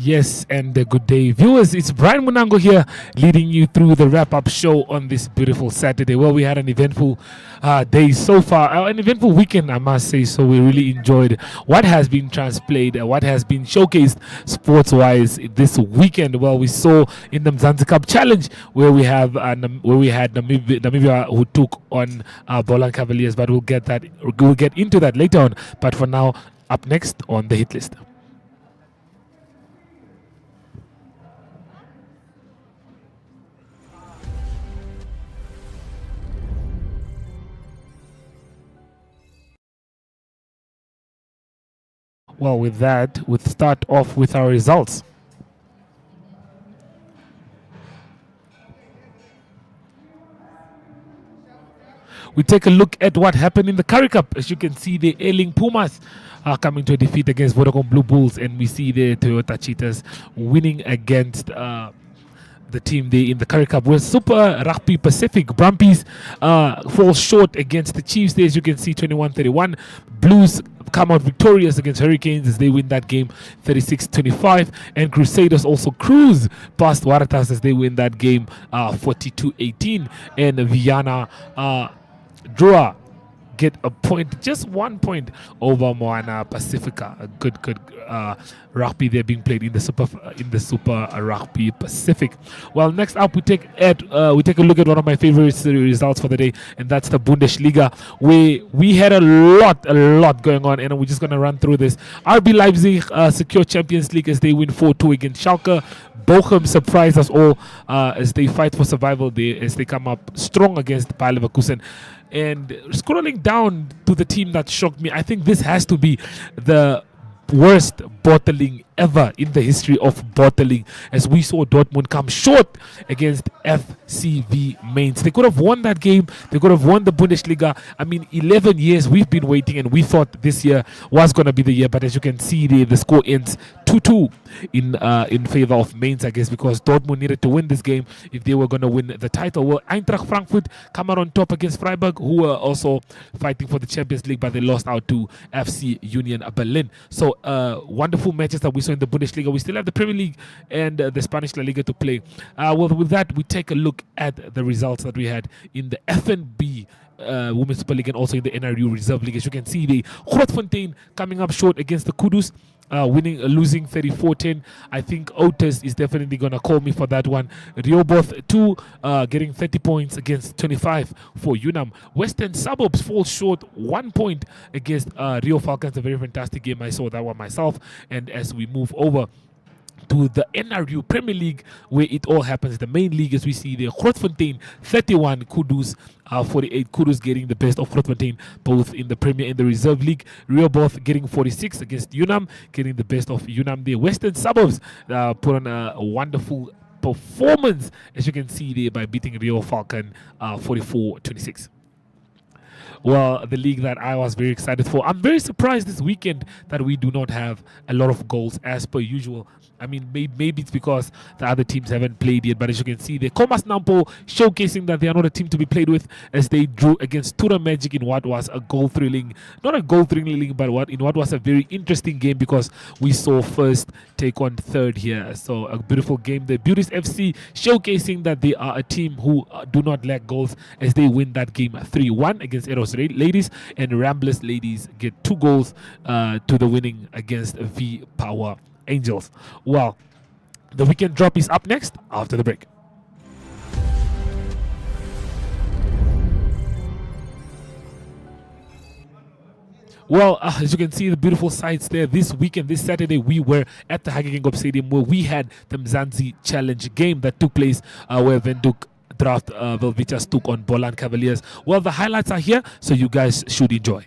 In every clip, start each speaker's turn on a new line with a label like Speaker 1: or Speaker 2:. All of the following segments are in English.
Speaker 1: Yes, and good day, viewers. It's Brian Munango here, leading you through the wrap-up show on this beautiful Saturday. Well, we had an eventful day so far, an eventful weekend, I must say. So we really enjoyed what has been transplayed, what has been showcased sports-wise this weekend. Well, we saw in the Mzansi Cup Challenge where we had Namibia who took on Boland Cavaliers, but we'll get into that later on. But for now, up next on the hit list. Well, with that, we'll start off with our results. We take a look at what happened in the Currie Cup. As you can see, the Ailing Pumas are coming to a defeat against Vodacom Blue Bulls, and we see the Toyota Cheetahs winning against the team there in the Currie Cup. Where Super Rugby Pacific Brumbies fall short against the Chiefs there, as you can see, 21-31. Blues come out victorious against Hurricanes as they win that game 36-25, and Crusaders also cruise past Waratahs as they win that game 42-18, and Viana Drua get a point, just 1 point over Moana Pacifica. A good rugby there being played in the Super Rugby Pacific. Well, next up we take a look at one of my favorite results for the day, and that's the Bundesliga, where we had a lot going on, and we're just gonna run through this. RB Leipzig secure Champions League as they win 4-2 against Schalke. Bochum surprised us all as they fight for survival there, as they come up strong against Bayer Leverkusen. And scrolling down to the team that shocked me, I think this has to be the worst bottling ever in the history of bottling, as we saw Dortmund come short against FCV Mainz. They could have won that game. They could have won the Bundesliga. I mean, 11 years we've been waiting, and we thought this year was going to be the year. But as you can see, the score ends 2-2 in favor of Mainz, I guess, because Dortmund needed to win this game if they were going to win the title. Well, Eintracht Frankfurt come out on top against Freiburg, who were also fighting for the Champions League, but they lost out to FC Union Berlin. So wonderful matches that we saw in the Bundesliga. We still have the Premier League and the Spanish La Liga to play. Well, with that, we take a look at the results that we had in the FNB Women's Super League and also in the NRU Reserve League. As you can see, the Grootfontein coming up short against the Kudus, losing 34-10. I think Otis is definitely going to call me for that one. Rehoboth 2 getting 30 points against 25 for Unam. Western Suburbs fall short 1 point against Rio Falcons. A very fantastic game. I saw that one myself. And as we move over to the NRU Premier League, where it all happens, the main league, as we see the Grootfontein 31, Kudus 48. Kudus getting the best of Grootfontein both in the Premier and the Reserve League. Rehoboth getting 46 against Unam, getting the best of Unam there. Western Suburbs put on a wonderful performance, as you can see there, by beating Rio Falcon 44-26. Well, the league that I was very excited for. I'm very surprised this weekend that we do not have a lot of goals as per usual. I mean, maybe it's because the other teams haven't played yet, but as you can see, the Comas Nampo showcasing that they are not a team to be played with, as they drew against Tura Magic in what was a not a goal-thrilling, but what was a very interesting game, because we saw first take on third here. So a beautiful game. The Beauties FC showcasing that they are a team who do not lack goals, as they win that game 3-1 against Eros Ladies, and Ramblers Ladies get 2 goals to the winning against V Power Angels. Well, the weekend drop is up next after the break. Well, as you can see, the beautiful sights there. This weekend, this Saturday, we were at the Hage Geingob Stadium, where we had the Mzansi Challenge game that took place, where Windhoek Draft Velvitas took on Boland Cavaliers. Well, the highlights are here, so you guys should enjoy.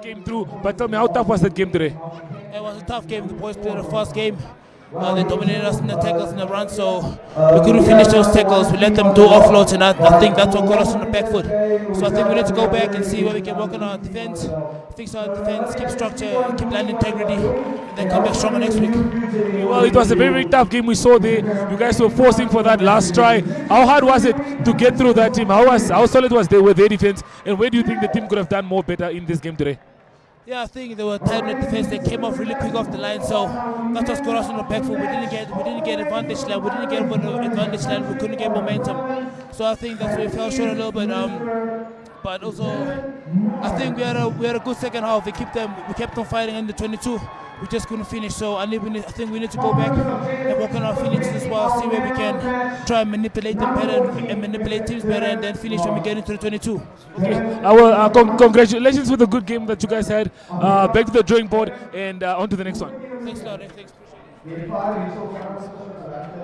Speaker 1: came through, but tell me, how tough was that game today?
Speaker 2: It was a tough game. The boys played the first game. They dominated us in the tackles and the run, so we couldn't finish those tackles. We let them do offloads, and I think that's what got us on the back foot. So I think we need to go back and see where we can work on our defense, fix our defense, keep structure, keep line integrity, and then come back stronger next week.
Speaker 1: Well, it was a very, very tough game we saw there. You guys were forcing for that last try. How hard was it to get through that team? How solid was their defense? And where do you think the team could have done more better in this game today?
Speaker 2: Yeah, I think they were tight in the defense. They came off really quick off the line, so that's what got us on the back foot. We didn't get advantage line. We didn't get over the advantage line. We couldn't get momentum. So I think that's where we fell short a little bit. But also, I think we had a good second half. We kept them fighting in the 22. We just couldn't finish. So I think we need to go back and work on our finishes as well. See where we can try and manipulate them better and manipulate teams better, and then finish when we get into the 22.
Speaker 1: Okay. Congratulations with the good game that you guys had. Back to the drawing board and on to the next one.
Speaker 2: Thanks a lot. Thanks.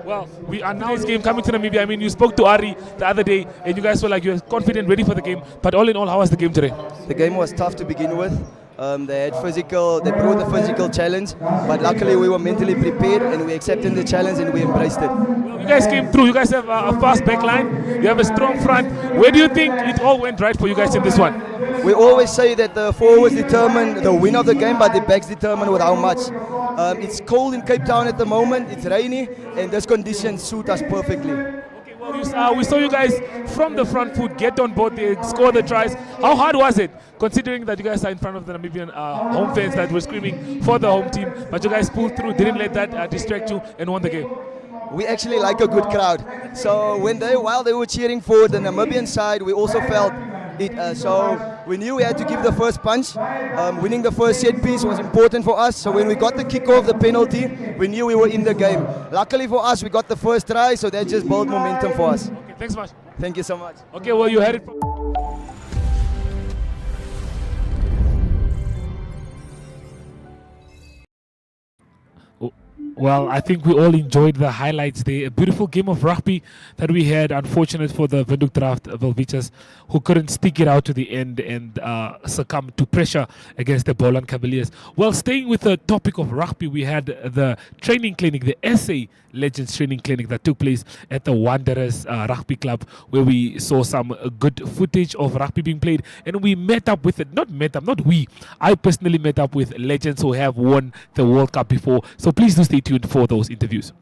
Speaker 1: Well, we are now this game coming to Namibia. I mean, you spoke to Ari the other day, and you guys were like you were confident, ready for the game. But all in all, how was the game today?
Speaker 3: The game was tough to begin with. They brought the physical challenge, but luckily we were mentally prepared and we accepted the challenge and we embraced it.
Speaker 1: Well, you guys came through. You guys have a fast back line. You have a strong front. Where do you think it all went right for you guys in this one?
Speaker 3: We always say that the forwards determine the win of the game, but the backs determine with how much. It's cold in Cape Town at the moment. It's rainy, and those conditions suit us perfectly.
Speaker 1: Well, we saw you guys from the front foot get on board, they score the tries. How hard was it, considering that you guys are in front of the Namibian home fans that were screaming for the home team, but you guys pulled through, didn't let that distract you, and won the game?
Speaker 3: We actually like a good crowd. So while they were cheering for the Namibian side, we also felt it. So we knew we had to give the first punch. Winning the first set piece was important for us. So when we got the kick-off, the penalty, we knew we were in the game. Luckily for us, we got the first try, so that just built momentum for us.
Speaker 1: Okay, thanks much.
Speaker 3: Thank you so much.
Speaker 1: Okay, well, you had it from... Well, I think we all enjoyed the highlights there. A beautiful game of rugby that we had. Unfortunate for the Windhoek Draft Velvichas, who couldn't stick it out to the end and succumb to pressure against the Boland Cavaliers. Well, staying with the topic of rugby, we had the training clinic, the SA Legends training clinic that took place at the Wanderers Rugby Club, where we saw some good footage of rugby being played. And we met up with I personally met up with legends who have won the World Cup before. So please do stay tuned for those interviews.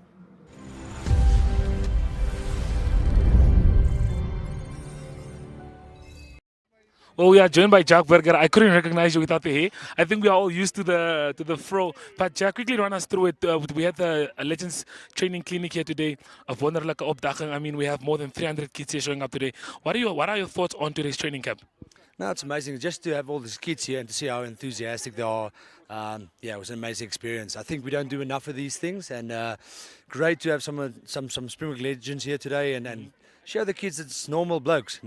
Speaker 1: Well, we are joined by Jack Berger. I couldn't recognize you without the hair. I think we are all used to the fro. But Jack, quickly run us through it. We had the Legends training clinic here today. A wonderlike opdaging. I mean, we have more than 300 kids here showing up today. What are your thoughts on today's training camp?
Speaker 4: No, it's amazing just to have all these kids here and to see how enthusiastic they are. It was an amazing experience. I think we don't do enough of these things, and great to have some Springbok legends here today and show the kids it's normal blokes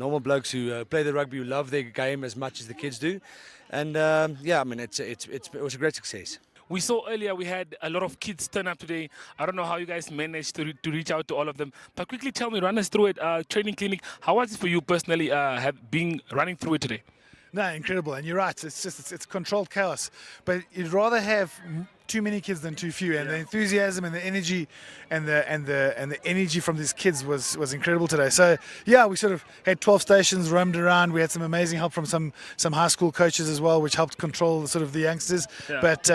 Speaker 4: who play the rugby, who love their game as much as the kids do. And it was a great success.
Speaker 1: We saw earlier we had a lot of kids turn up today. I don't know how you guys managed to reach out to all of them. But quickly tell me, run us through it. Training clinic, how was it for you personally running through it today?
Speaker 5: No, incredible. And you're right, it's controlled chaos. But you'd rather have too many kids than too few. And the enthusiasm and the energy and the energy from these kids was incredible today. So yeah, we sort of had 12 stations, roamed around. We had some amazing help from some high school coaches as well, which helped control sort of the youngsters. Yeah. But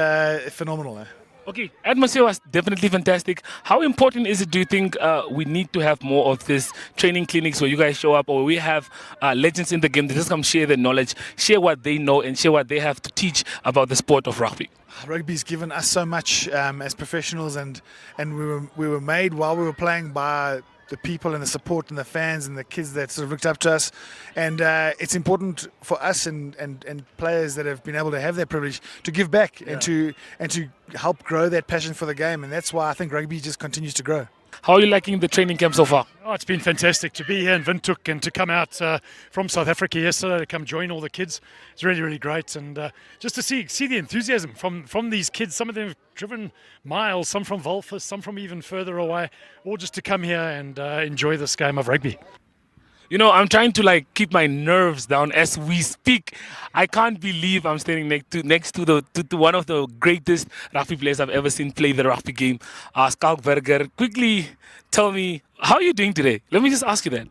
Speaker 5: phenomenal.
Speaker 1: Okay, atmosphere was definitely fantastic. How important is it, do you think, we need to have more of this training clinics where you guys show up, or we have legends in the game that just come share their knowledge, share what they know and share what they have to teach about the sport of rugby?
Speaker 5: Rugby's given us so much as professionals, and we were made while we were playing by the people and the support and the fans and the kids that sort of looked up to us. And it's important for us and players that have been able to have that privilege to give back and to help grow that passion for the game. And that's why I think rugby just continues to grow.
Speaker 1: How are you liking the training camp so far?
Speaker 6: Oh, it's been fantastic to be here in Windhoek and to come out from South Africa yesterday to come join all the kids. It's really, really great. And just to see the enthusiasm from these kids. Some of them have driven miles, some from Walvis, some from even further away, all just to come here and enjoy this game of rugby.
Speaker 1: You know, I'm trying to like keep my nerves down as we speak. I can't believe I'm standing next to one of the greatest rugby players I've ever seen play the rugby game. Skalkberger, quickly tell me, how are you doing today? Let me just ask you that.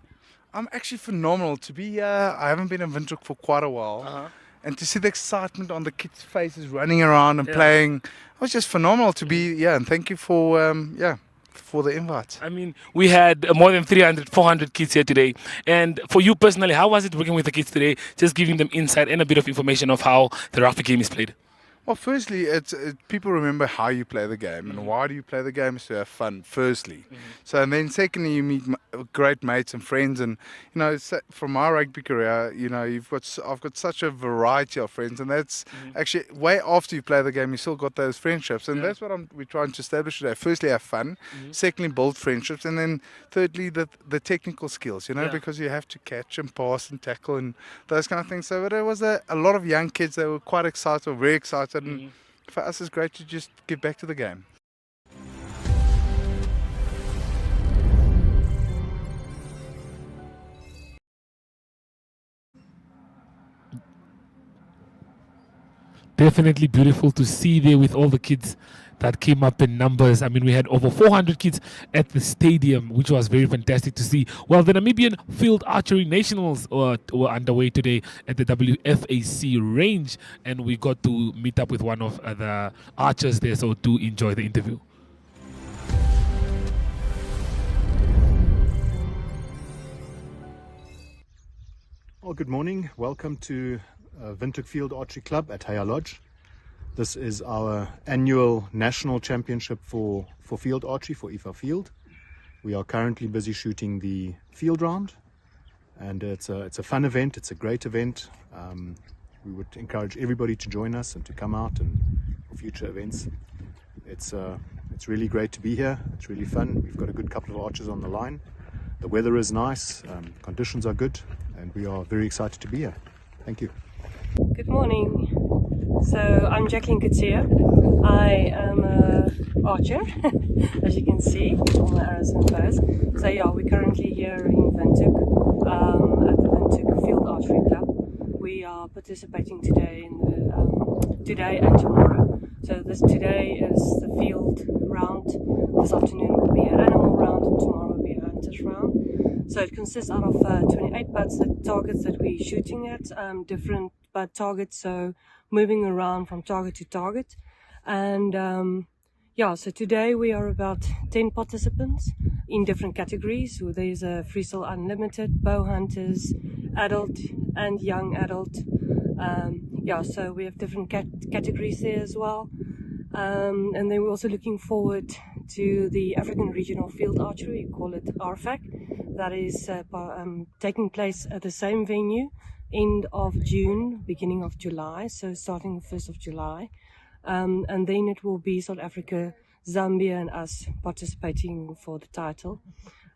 Speaker 7: I'm actually phenomenal to be here. I haven't been in Windhoek for quite a while. And to see the excitement on the kids' faces running around and playing, it was just phenomenal to be here. And thank you for the invite.
Speaker 1: I mean, we had more than 300, 400 kids here today. And for you personally, how was it working with the kids today? Just giving them insight and a bit of information of how the rugby game is played.
Speaker 7: Well, firstly, people remember how you play the game and why do you play the game is to have fun. Firstly, so and then secondly, you meet great mates and friends, and you know, from my rugby career, you know, I've got such a variety of friends, and that's actually way after you play the game, you still got those friendships, and that's what we're trying to establish today. Firstly, have fun. Secondly, build friendships, and then thirdly, the technical skills. You know, because you have to catch and pass and tackle and those kind of things. So there was a lot of young kids that were quite excited, very excited. And for us, it's great to just give back to the game.
Speaker 1: Definitely beautiful to see there with all the kids that came up in numbers. I mean, we had over 400 kids at the stadium, which was very fantastic to see. Well, the Namibian Field Archery Nationals were underway today at the WFAC range, and we got to meet up with one of the archers there, so do enjoy the interview.
Speaker 8: Well, good morning. Welcome to Windhoek Field Archery Club at Haya Lodge. This is our annual national championship for field archery for IFA Field. We are currently busy shooting the field round, and it's a fun event. It's a great event. We would encourage everybody to join us and to come out and for future events. It's really great to be here. It's really fun. We've got a good couple of archers on the line. The weather is nice, conditions are good, and we are very excited to be here. Thank you.
Speaker 9: Good morning. So I'm Jacqueline Kutsia. I am an archer, as you can see, all my arrows and bows. So yeah, we're currently here in Windhoek at the Windhoek Field Archery Club. We are participating today in the today and tomorrow. So today is the field round. This afternoon will be an animal round, and tomorrow will be a hunters round. So it consists out of 28 birds, the targets that we're shooting at, different bird targets, so moving around from target to target. And so today we are about 10 participants in different categories. So there's a freestyle unlimited, bow hunters, adult and young adult. So we have different categories there as well. And then we're also looking forward to the African Regional Field Archery, we call it RFAC, that is taking place at the same venue, end of June, beginning of July, so starting the 1st of July. And then it will be South Africa, Zambia and us participating for the title.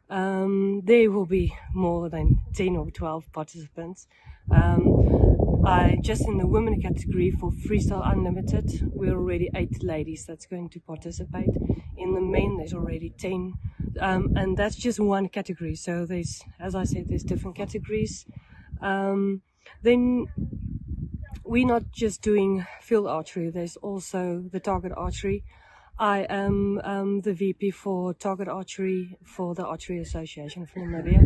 Speaker 9: There will be more than 10 or 12 participants. Just in the women category for Freestyle Unlimited, we're already 8 ladies that's going to participate. In the men, there's already 10. And that's just one category. So there's, as I said, there's different categories. Then we're not just doing field archery, there's also the target archery. I am the VP for target archery for the Archery Association of Namibia,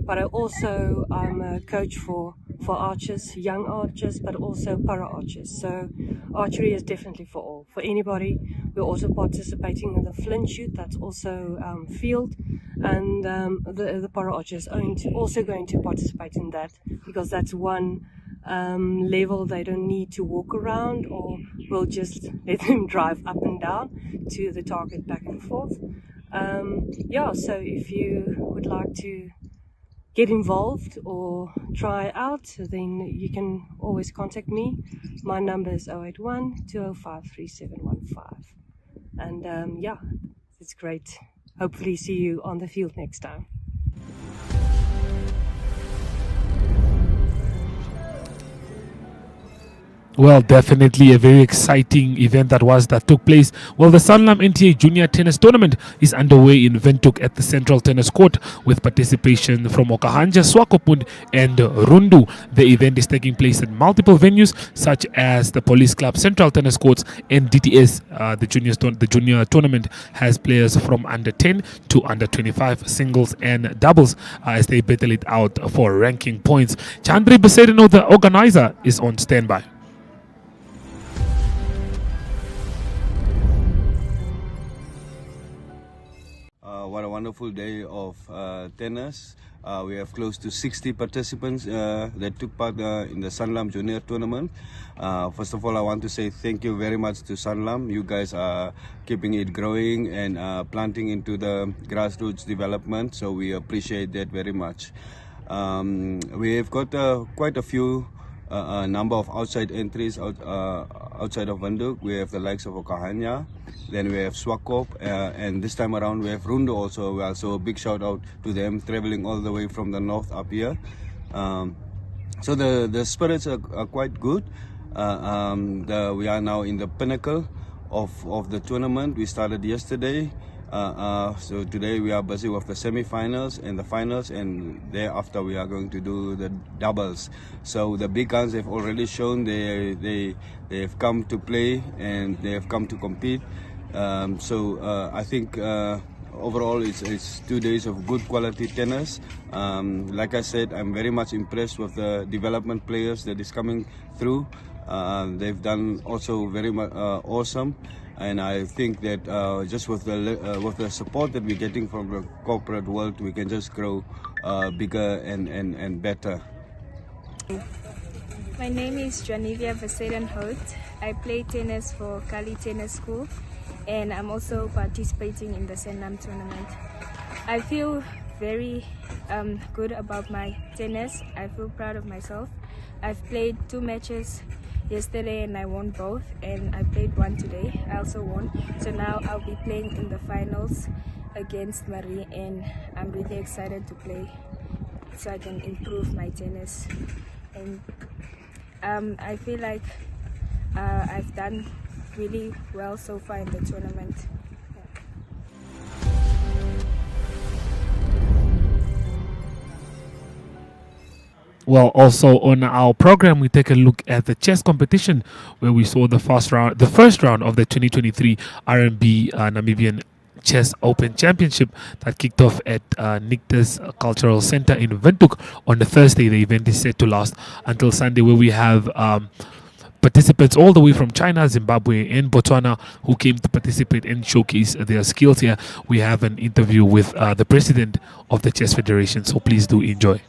Speaker 9: but I'm a coach for archers, young archers, but also para archers. So archery is definitely for all, for anybody. We're also participating in the flint shoot, that's also field, and the para archers are also going to participate in that, because that's one level they don't need to walk around, or we'll just let them drive up and down to the target back and forth. So if you would like to get involved or try out, then you can always contact me. My number is 081 205 3715. And it's great. Hopefully see you on the field next time.
Speaker 1: Well, definitely a very exciting event that took place. Well, the Sanlam NTA Junior Tennis Tournament is underway in Windhoek at the Central Tennis Court with participation from Okahanja, Swakopmund and Rundu. The event is taking place at multiple venues such as the Police Club, Central Tennis Courts and DTS. The junior tournament has players from under 10 to under 25 singles and doubles as they battle it out for ranking points. Chandri Beserino, the organizer, is on standby.
Speaker 10: What a wonderful day of tennis. We have close to 60 participants that took part in the Sanlam Junior Tournament. First of all, I want to say thank you very much to Sanlam. You guys are keeping it growing and planting into the grassroots development, so we appreciate that very much. We have got quite a few number of outside entries outside of Windhoek. We have the likes of Okahanya, then we have Swakop, and this time around we have Rundu also. So a big shout out to them, traveling all the way from the north up here. So the spirits are quite good. We are now in the pinnacle of the tournament. We started yesterday. So today we are busy with the semi-finals and the finals, and thereafter we are going to do the doubles. So the big guns have already shown they have come to play and they have come to compete. I think overall it's 2 days of good quality tennis. Like I said, I'm very much impressed with the development players that is coming through. They've done also very much awesome. And I think that just with the support that we're getting from the corporate world, we can just grow bigger and better.
Speaker 11: My name is Janivia Vaseden Hout. I play tennis for Kali Tennis School, and I'm also participating in the Sanlam tournament. I feel very good about my tennis. I feel proud of myself. I've played 2 matches yesterday and I won both, and I played 1 today. I also won. So now I'll be playing in the finals against Marie, and I'm really excited to play so I can improve my tennis. And I feel like I've done really well so far in the tournament.
Speaker 1: Well, also on our program, we take a look at the chess competition where we saw the first round of the 2023 RMB Namibian Chess Open Championship that kicked off at Nictus Cultural Center in Windhoek on the Thursday. The event is set to last until Sunday, where we have participants all the way from China, Zimbabwe and Botswana who came to participate and showcase their skills here. We have an interview with the president of the Chess Federation, so please do enjoy.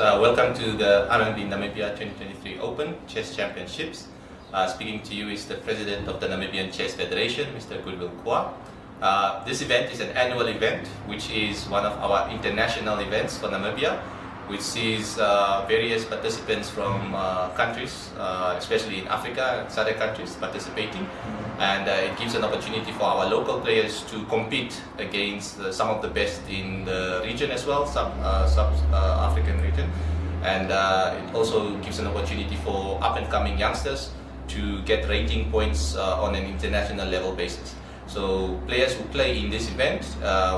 Speaker 12: Welcome to the RMB Namibia 2023 Open Chess Championships. Speaking to you is the president of the Namibian Chess Federation, Mr. Goodwill Kwa. This event is an annual event, which is one of our international events for Namibia, which sees various participants from countries, especially in Africa and other countries participating. And it gives an opportunity for our local players to compete against some of the best in the region as well, African region. And it also gives an opportunity for up-and-coming youngsters to get rating points on an international level basis. So players who play in this event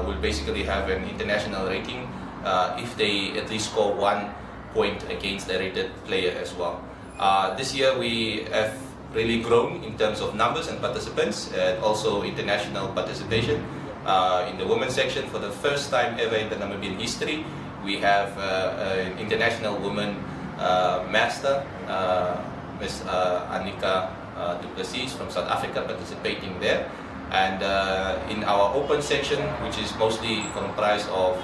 Speaker 12: will basically have an international rating if they at least score 1 point against a rated player as well. This year we have really grown in terms of numbers and participants, and also international participation. In the women's section, for the first time ever in the Namibian history, we have an international woman master, Ms. Annika du Plessis from South Africa, participating there. And in our open section, which is mostly comprised of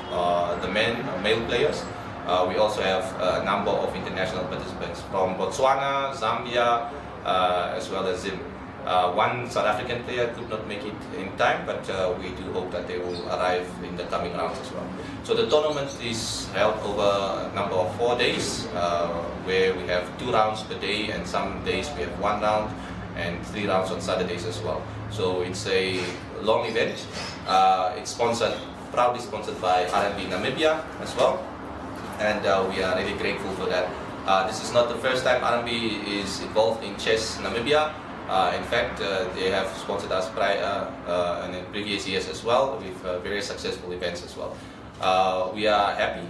Speaker 12: the male players, we also have a number of international participants from Botswana, Zambia, as well as Zim. One South African player could not make it in time, but we do hope that they will arrive in the coming rounds as well. So the tournament is held over a number of 4 days, where we have 2 rounds per day, and some days we have 1 round and 3 rounds on Saturdays as well. So it's a long event. It's sponsored proudly sponsored by RMB Namibia as well, and we are really grateful for that. This is not the first time RMB is involved in Chess Namibia. In fact, they have sponsored us in the previous years as well with very successful events as well. We are happy.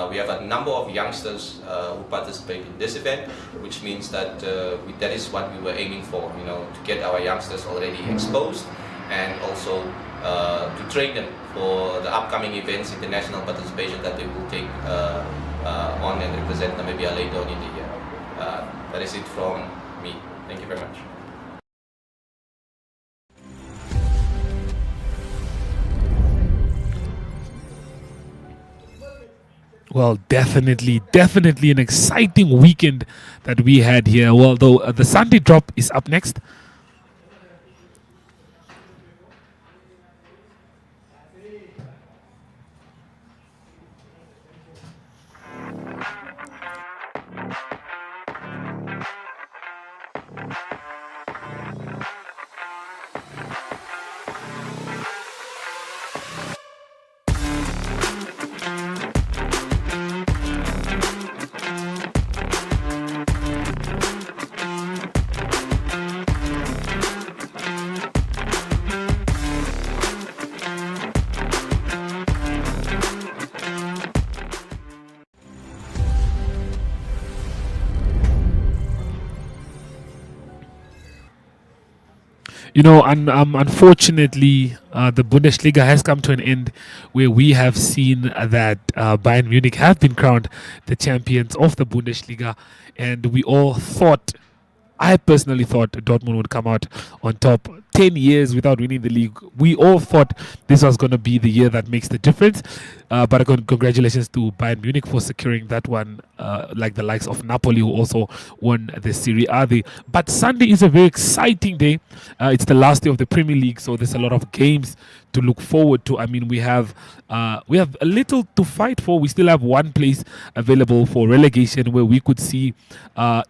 Speaker 12: We have a number of youngsters who participate in this event, which means that that is what we were aiming for, to get our youngsters already exposed and also to train them for the upcoming events, international participation that they will take on and represent Namibia later on in the year. That is it from me. Thank you very much.
Speaker 1: Well, definitely an exciting weekend that we had here. Well, though the Sunday drop is up next. Unfortunately, the Bundesliga has come to an end where we have seen that Bayern Munich have been crowned the champions of the Bundesliga, and we all thought, I personally thought Dortmund would come out on top. 10 years without winning the league. We all thought this was going to be the year that makes the difference. But congratulations to Bayern Munich for securing that one, like the likes of Napoli, who also won the Serie A. But Sunday is a very exciting day. It's the last day of the Premier League, so there's a lot of games to look forward to. I mean, we have a little to fight for. We still have one place available for relegation where we could see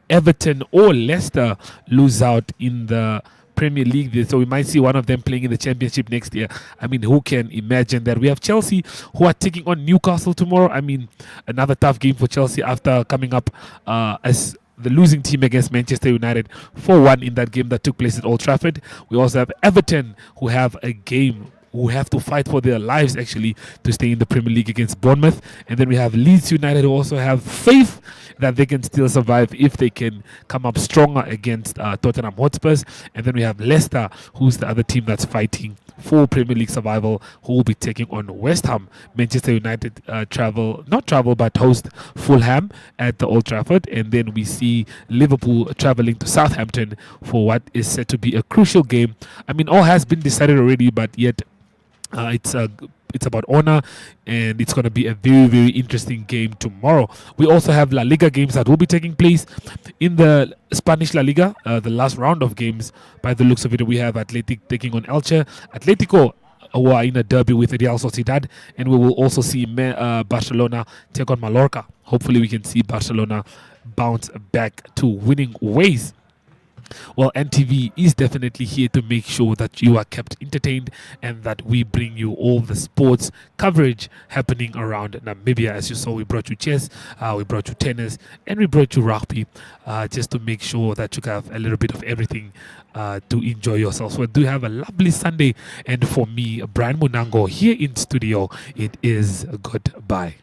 Speaker 1: Everton or Leicester lose out in the Premier League, so we might see one of them playing in the Championship next year. I mean, who can imagine that? We have Chelsea, who are taking on Newcastle tomorrow. I mean, another tough game for Chelsea after coming up as the losing team against Manchester United 4-1 in that game that took place at Old Trafford. We also have Everton, who have a game, who have to fight for their lives actually to stay in the Premier League against Bournemouth. And then we have Leeds United, who also have faith that they can still survive if they can come up stronger against Tottenham Hotspurs. And then we have Leicester, who's the other team that's fighting for Premier League survival, who will be taking on West Ham. Manchester United host Fulham at the Old Trafford. And then we see Liverpool traveling to Southampton for what is said to be a crucial game. I mean, all has been decided already, but yet it's about honor, and it's going to be a very, very interesting game tomorrow. We also have La Liga games that will be taking place in the Spanish La Liga, the last round of games. By the looks of it, we have Athletic taking on Elche, Atletico, who are in a derby with Real Sociedad, and we will also see Barcelona take on Mallorca. Hopefully we can see Barcelona bounce back to winning ways. Well, NTV is definitely here to make sure that you are kept entertained and that we bring you all the sports coverage happening around Namibia. As you saw, we brought you chess, we brought you tennis, and we brought you rugby, just to make sure that you have a little bit of everything to enjoy yourselves. So do have a lovely Sunday, and for me, Brian Munango here in studio, it is goodbye.